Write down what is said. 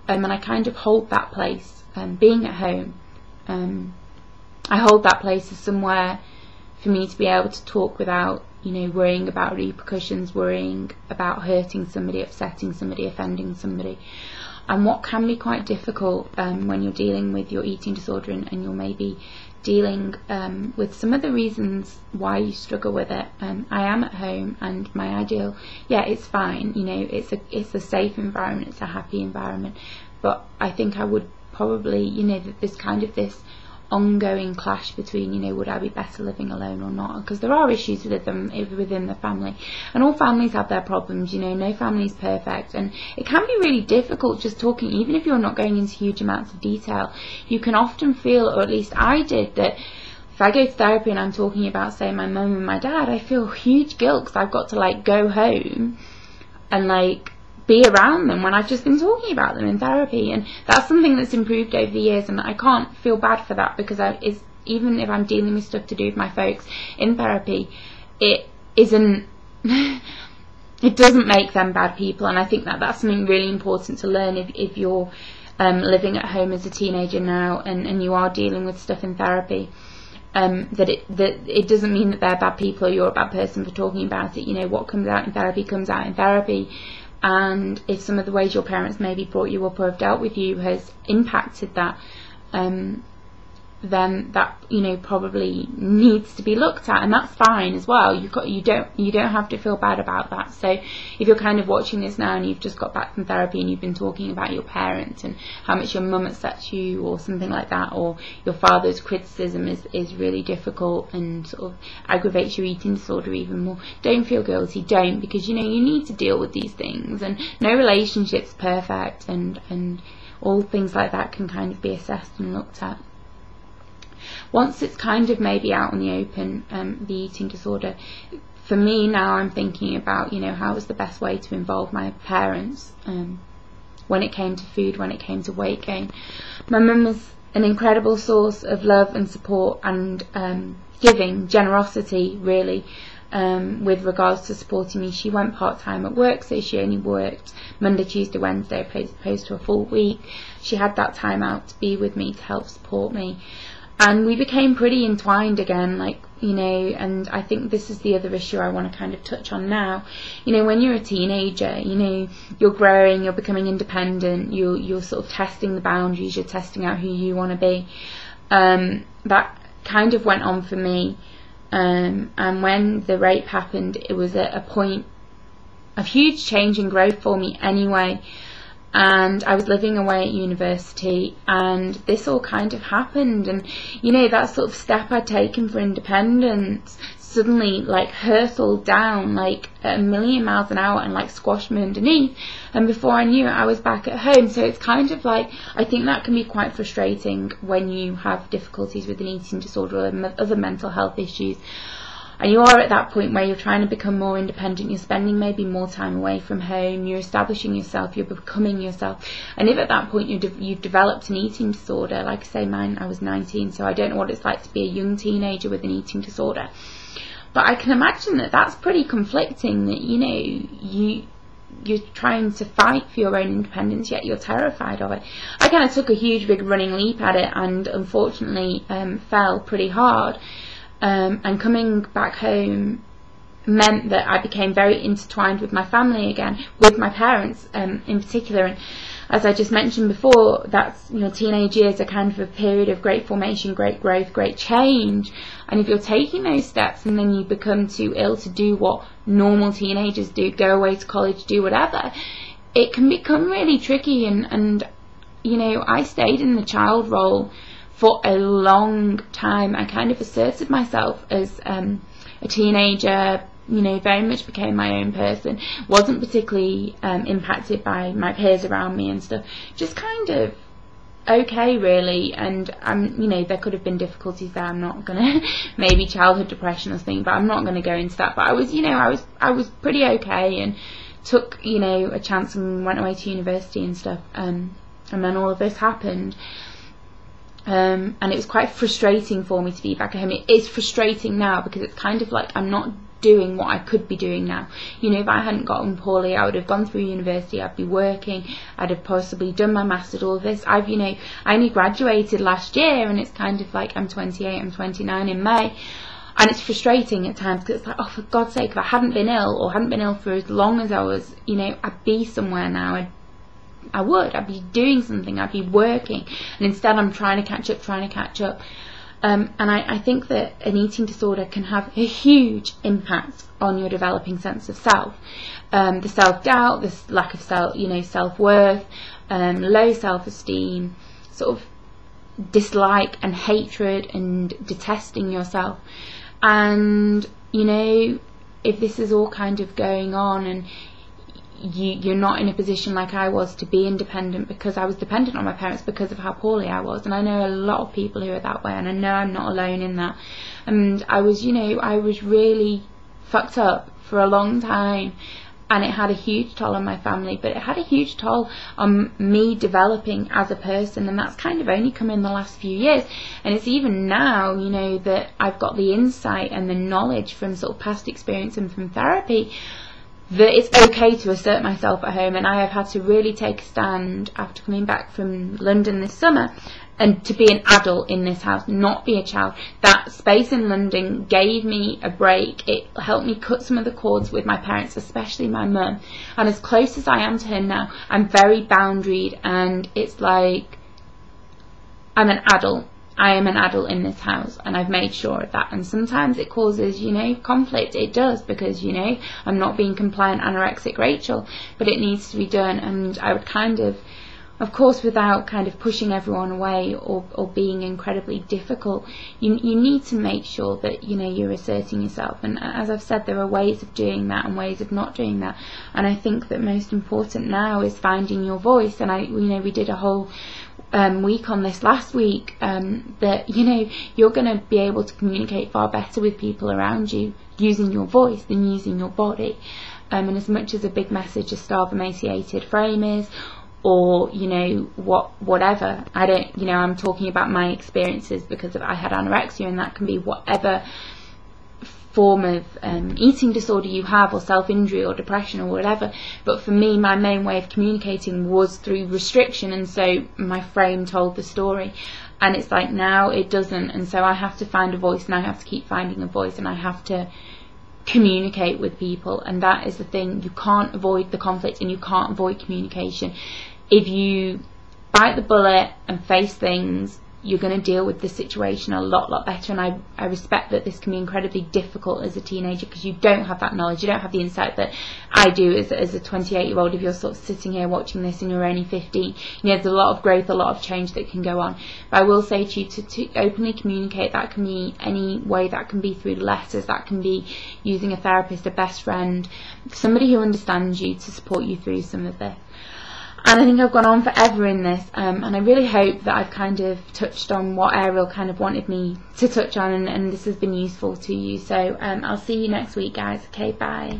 and I kind of hold that place, being at home, I hold that place as somewhere for me to be able to talk without, you know, worrying about repercussions, worrying about hurting somebody, upsetting somebody, offending somebody. And what can be quite difficult when you're dealing with your eating disorder, and you're maybe dealing with some of the reasons why you struggle with it. I am at home, and my ideal, yeah, it's fine, you know, it's a safe environment, it's a happy environment, but I think I would probably, you know, there's kind of this ongoing clash between, you know, would I be better living alone or not, because there are issues with them within the family, and all families have their problems, you know, no family is perfect, and it can be really difficult just talking, even if you're not going into huge amounts of detail. You can often feel, or at least I did, that if I go to therapy and I'm talking about, say, my mum and my dad, I feel huge guilt because I've got to like go home and like be around them when I've just been talking about them in therapy. And that's something that's improved over the years, and I can't feel bad for that, because even if I'm dealing with stuff to do with my folks in therapy, it isn't it doesn't make them bad people. And I think that that's something really important to learn if you're living at home as a teenager now, and you are dealing with stuff in therapy, that it doesn't mean that they're bad people or you're a bad person for talking about it. You know, what comes out in therapy comes out in therapy. And if some of the ways your parents maybe brought you up or have dealt with you has impacted that, then that, you know, probably needs to be looked at, and that's fine as well. You don't have to feel bad about that. So if you're kind of watching this now and you've just got back from therapy and you've been talking about your parents and how much your mum upsets you or something like that, or your father's criticism is really difficult and sort of aggravates your eating disorder even more, don't feel guilty. Don't, because, you know, you need to deal with these things, and no relationship's perfect, and all things like that can kind of be assessed and looked at. Once it's kind of maybe out in the open, the eating disorder, for me now I'm thinking about, you know, how was the best way to involve my parents when it came to food, when it came to weight gain. My mum was an incredible source of love and support and giving, generosity really, with regards to supporting me. She went part-time at work, so she only worked Monday, Tuesday, Wednesday opposed to a full week. She had that time out to be with me, to help support me. And we became pretty entwined again, like, you know, and I think this is the other issue I want to kind of touch on now. You know, when you're a teenager, you know, you're growing, you're becoming independent, you're sort of testing the boundaries, you're testing out who you want to be. That kind of went on for me. And when the rape happened, it was at a point of huge change and growth for me anyway. And I was living away at university, and this all kind of happened, and, you know, that sort of step I'd taken for independence suddenly like hurtled down like at 1,000,000 miles an hour and like squashed me underneath, and before I knew it I was back at home. So it's kind of like, I think that can be quite frustrating when you have difficulties with an eating disorder or other mental health issues, and you are at that point where you're trying to become more independent, you're spending maybe more time away from home, you're establishing yourself, you're becoming yourself. And if at that point you've developed an eating disorder, like I say, mine, I was 19, so I don't know what it's like to be a young teenager with an eating disorder. But I can imagine that that's pretty conflicting, that, you know, you're trying to fight for your own independence, yet you're terrified of it. I kind of took a huge big running leap at it, and unfortunately fell pretty hard. And coming back home meant that I became very intertwined with my family again, with my parents in particular. And as I just mentioned before, that's, you know, teenage years are kind of a period of great formation, great growth, great change. And if you're taking those steps and then you become too ill to do what normal teenagers do, go away to college, do whatever, it can become really tricky. And you know, I stayed in the child role for a long time. I kind of asserted myself as a teenager, you know, very much became my own person, wasn't particularly impacted by my peers around me and stuff, just kind of okay really. And you know, there could have been difficulties there, I'm not gonna maybe childhood depression or something, but I'm not gonna go into that. But I was, you know, I was pretty okay, and took, you know, a chance and went away to university and stuff, and then all of this happened. And it was quite frustrating for me to be back at home. It is frustrating now because it's kind of like I'm not doing what I could be doing now. You know, if I hadn't gotten poorly, I would have gone through university, I'd be working, I'd have possibly done my master's, all of this. I only graduated last year, and it's kind of like I'm 28, I'm 29 in May. And it's frustrating at times, because it's like, oh, for God's sake, if I hadn't been ill, or hadn't been ill for as long as I was, you know, I'd be somewhere now. I'd be doing something, I'd be working. And instead I'm trying to catch up. And I think that an eating disorder can have a huge impact on your developing sense of self. The self-doubt, the lack of self-worth, low self-esteem, sort of dislike and hatred and detesting yourself. And, you know, if this is all kind of going on, and you're not in a position like I was to be independent, because I was dependent on my parents because of how poorly I was, and I know a lot of people who are that way, and I know I'm not alone in that. And I was really fucked up for a long time, and it had a huge toll on my family, but it had a huge toll on me developing as a person, and that's kind of only come in the last few years. And it's even now, you know, that I've got the insight and the knowledge from sort of past experience and from therapy, that it's okay to assert myself at home. And I have had to really take a stand after coming back from London this summer, and to be an adult in this house, not be a child. That space in London gave me a break. It helped me cut some of the cords with my parents, especially my mum. And as close as I am to her now, I'm very boundaried, and it's like I'm an adult. I am an adult in this house, and I've made sure of that. And sometimes it causes, you know, conflict. It does, because, you know, I'm not being compliant anorexic Rachel, but it needs to be done. And I would kind of course, without kind of pushing everyone away or being incredibly difficult, you need to make sure that, you know, you're asserting yourself. And as I've said, there are ways of doing that and ways of not doing that. And I think that most important now is finding your voice. And we did a whole week on this last week, that, you know, you're going to be able to communicate far better with people around you using your voice than using your body. And as much as a big message a starved, emaciated frame is, or, you know, whatever, I'm talking about my experiences, because I had anorexia, and that can be whatever form of eating disorder you have, or self-injury or depression or whatever. But for me, my main way of communicating was through restriction, and so my frame told the story. And it's like now it doesn't, and so I have to find a voice, and I have to keep finding a voice, and I have to communicate with people. And that is the thing, you can't avoid the conflict, and you can't avoid communication. If you bite the bullet and face things, you're going to deal with the situation a lot better. And I respect that this can be incredibly difficult as a teenager, because you don't have that knowledge, you don't have the insight that I do as a 28-year-old. If you're sort of sitting here watching this and you're only 15, you know, there's a lot of growth, a lot of change that can go on. But I will say to you to openly communicate. That can be any way. That can be through letters, that can be using a therapist, a best friend, somebody who understands you to support you through some of this. And I think I've gone on forever in this, and I really hope that I've kind of touched on what Ariel kind of wanted me to touch on, and this has been useful to you. So I'll see you next week, guys. Okay, bye.